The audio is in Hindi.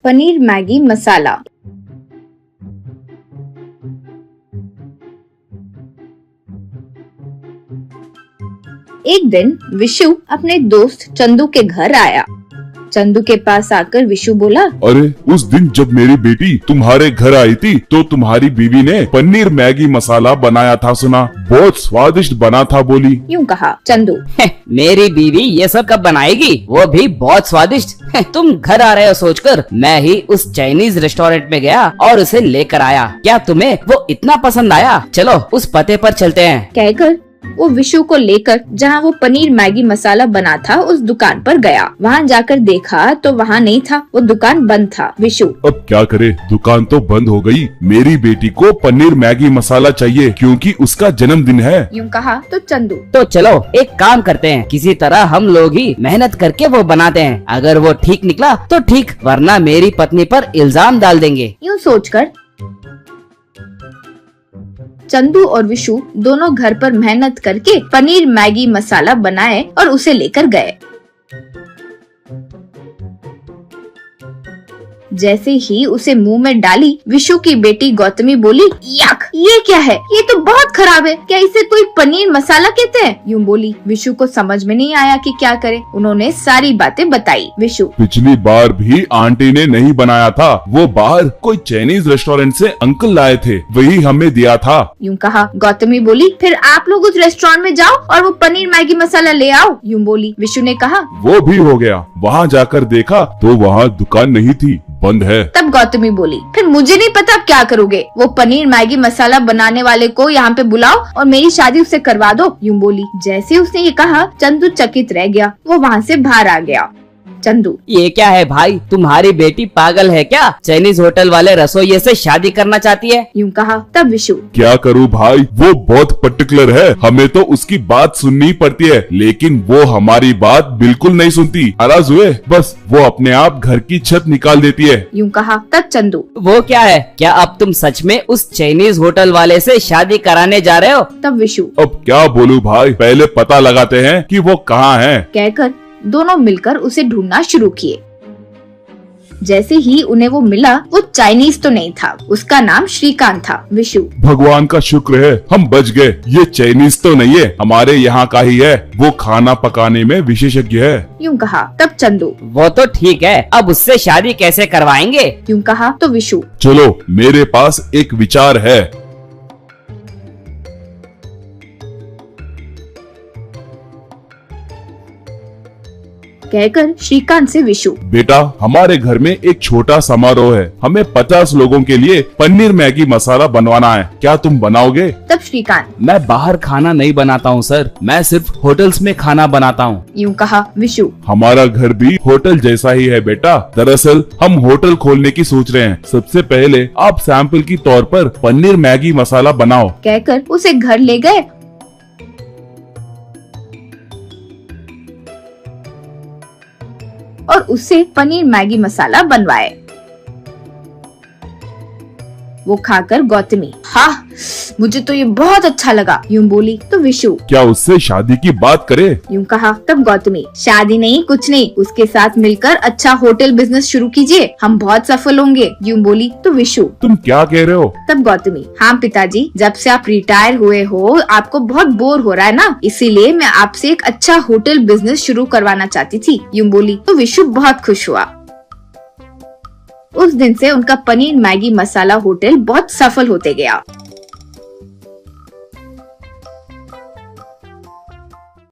पनीर मैगी मसाला। एक दिन विशु अपने दोस्त चंदू के घर आया। चंदू के पास आकर विशु बोला, अरे उस दिन जब मेरी बेटी तुम्हारे घर आई थी तो तुम्हारी बीवी ने पनीर मैगी मसाला बनाया था, सुना बहुत स्वादिष्ट बना था बोली। यूँ कहा चंदू। मेरी बीवी ये सब कब बनाएगी, वो भी बहुत स्वादिष्ट। तुम घर आ रहे हो सोचकर मैं ही उस चाइनीज रेस्टोरेंट में गया और उसे लेकर आया। क्या तुम्हें वो इतना पसंद आया? चलो उस पते पर चलते हैं। कहकर वो विशु को लेकर जहाँ वो पनीर मैगी मसाला बना था उस दुकान पर गया। वहाँ जाकर देखा तो वहाँ नहीं था, वो दुकान बंद था। विशु अब क्या करे, दुकान तो बंद हो गई। मेरी बेटी को पनीर मैगी मसाला चाहिए क्योंकि उसका जन्मदिन है। यूँ कहा तो चंदू। तो चलो एक काम करते हैं, किसी तरह हम लोग ही मेहनत करके वो बनाते हैं। अगर वो ठीक निकला तो ठीक, वरना मेरी पत्नी पर इल्जाम डाल देंगे। यूँ सोचकर चंदू और विशु दोनों घर पर मेहनत करके पनीर मैगी मसाला बनाए और उसे लेकर गए। जैसे ही उसे मुंह में डाली, विशु की बेटी गौतमी बोली, यक, ये क्या है? ये तो बहुत खराब है। क्या इसे कोई पनीर मसाला कहते हैं? यूँ बोली। विशु को समझ में नहीं आया कि क्या करे। उन्होंने सारी बातें बताई। विशु, पिछली बार भी आंटी ने नहीं बनाया था, वो बाहर कोई चाइनीज रेस्टोरेंट से अंकल लाए थे, वही हमें दिया था। यूँ कहा। गौतमी बोली, फिर आप लोग उस रेस्टोरेंट में जाओ और वो पनीर मैगी मसाला ले आओ। यूँ बोली। विशु ने कहा। वो भी हो गया। वहाँ जाकर देखा तो वहाँ दुकान नहीं थी, बंद है। तब गौतमी बोली, फिर मुझे नहीं पता आप क्या करोगे। वो पनीर मैगी मसाला बनाने वाले को यहाँ पे बुलाओ और मेरी शादी उससे करवा दो। यूँ बोली। जैसे उसने ये कहा, चंदू चकित रह गया। वो वहाँ से बाहर आ गया। चंदू, ये क्या है भाई, तुम्हारी बेटी पागल है क्या? चाइनीज होटल वाले रसोइये से शादी करना चाहती है? यूँ कहा। तब विशु, क्या करूँ भाई, वो बहुत पर्टिकुलर है, हमें तो उसकी बात सुननी पड़ती है, लेकिन वो हमारी बात बिल्कुल नहीं सुनती। नाराज हुए बस वो अपने आप घर की छत निकाल देती है। यूँ कहा। तब चंदू, वो क्या है? क्या अब तुम सच में उस चाइनीज होटल वाले से शादी कराने जा रहे हो? तब विशु, अब क्या बोलूं भाई, पहले पता लगाते हैं कि वो कहाँ है। कहकर दोनों मिलकर उसे ढूंढना शुरू किए। जैसे ही उन्हें वो मिला, वो चाइनीज तो नहीं था, उसका नाम श्रीकांत था। विशु, भगवान का शुक्र है हम बच गए। ये चाइनीज तो नहीं है, हमारे यहाँ का ही है, वो खाना पकाने में विशेषज्ञ है। यूँ कहा। तब चंदू, वो तो ठीक है, अब उससे शादी कैसे करवाएंगे? यूँ कहा। तो विशु, चलो मेरे पास एक विचार है। कहकर श्रीकांत से विशु, बेटा हमारे घर में एक छोटा समारोह है, हमें 50 लोगों के लिए पनीर मैगी मसाला बनवाना है, क्या तुम बनाओगे? तब श्रीकांत, मैं बाहर खाना नहीं बनाता हूँ सर, मैं सिर्फ होटल्स में खाना बनाता हूँ। यूँ कहा। विशु, हमारा घर भी होटल जैसा ही है बेटा, दरअसल हम होटल खोलने की सोच रहे हैं। सबसे पहले आप सैंपल की तौर पर पनीर मैगी मसाला बनाओ। कहकर उसे घर ले गए और उससे पनीर मैगी मसाला बनवाए। वो खाकर गौतमी, हाँ मुझे तो ये बहुत अच्छा लगा। यूँ बोली। तो विशु, क्या उससे शादी की बात करे? यूँ कहा। तब गौतमी, शादी नहीं कुछ नहीं, उसके साथ मिलकर अच्छा होटल बिजनेस शुरू कीजिए, हम बहुत सफल होंगे। यूँ बोली। तो विशु, तुम क्या कह रहे हो? तब गौतमी, हाँ पिताजी, जब से आप रिटायर हुए हो आपको बहुत बोर हो रहा है ना, इसीलिए मैं आपसे एक अच्छा होटल बिजनेस शुरू करवाना चाहती थी। यूँ बोली। तो विशु बहुत खुश हुआ। उस दिन से उनका पनीर मैगी मसाला होटल बहुत सफल होते गया।